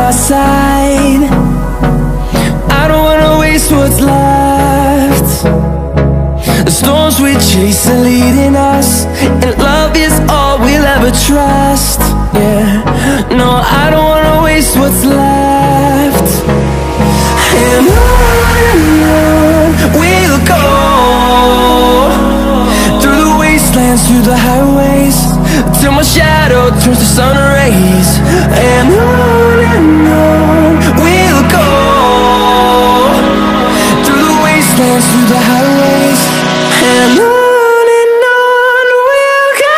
my side. I don't wanna waste what's left. The storms we chase are leading us, and love is all we'll ever trust. Yeah, no, I don't wanna waste what's left. And on we'll go, through the wastelands, through the highways, till my shadow turns to sun rays. And on we'll go, through the wastelands, through the highways, and on we'll go.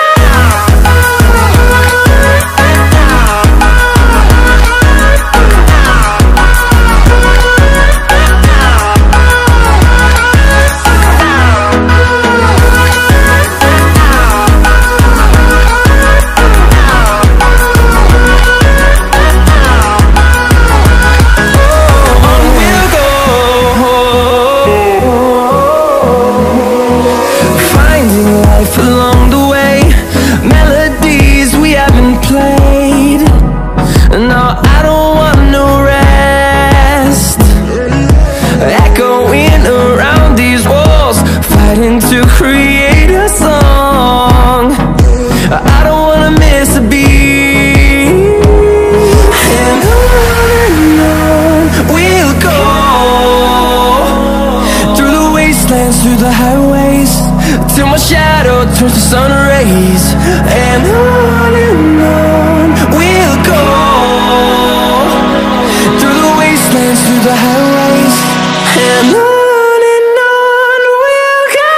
Along the way, melodies we haven't played. No, I don't want no rest. Echoing around these walls, fighting to create a song. I don't wanna miss a beat. And on we'll go, through the wastelands, through the highways, till my shadow turns to sun rays. And on we'll go, through the wastelands, through the highways, and on we'll go.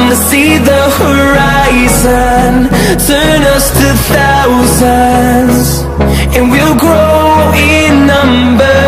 To see the horizon turn us to thousands, and we'll grow in number,